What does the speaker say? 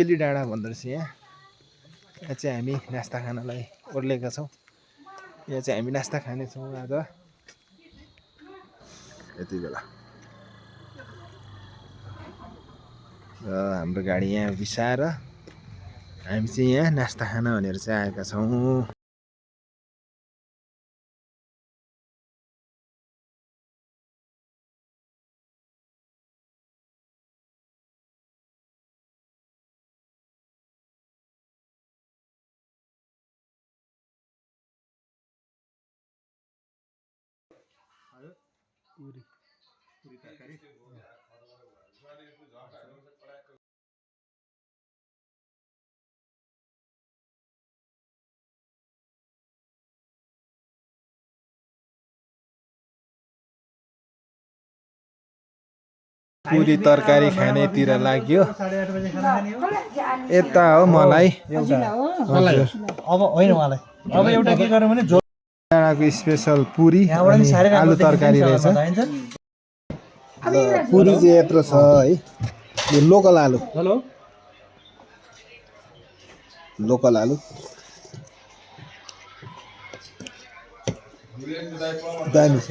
बेली डाँडा भन्दो रहेछ यहाँ चाहिँ हामी नास्ता खानलाई ओर्लेका छौँ। यहाँ चाहिँ हामी नास्ता खानेछौँ आज यति बेला। र हाम्रो गाडी यहाँ बिसाएर हामी चाहिँ यहाँ नास्ता खान भनेर चाहिँ आएका छौँ। पुरी तरकारी खानेतिर लाग्यो। यता हो मलाई अब होइन उहाँलाई अब एउटा के गर्नु भने डाँडाको स्पेसल पुरी अनि आलु तरकारी रहेछ। पुरी चाहिँ यत्रो छ है, यो लोकल आलु, लोकल आलु दामी छ।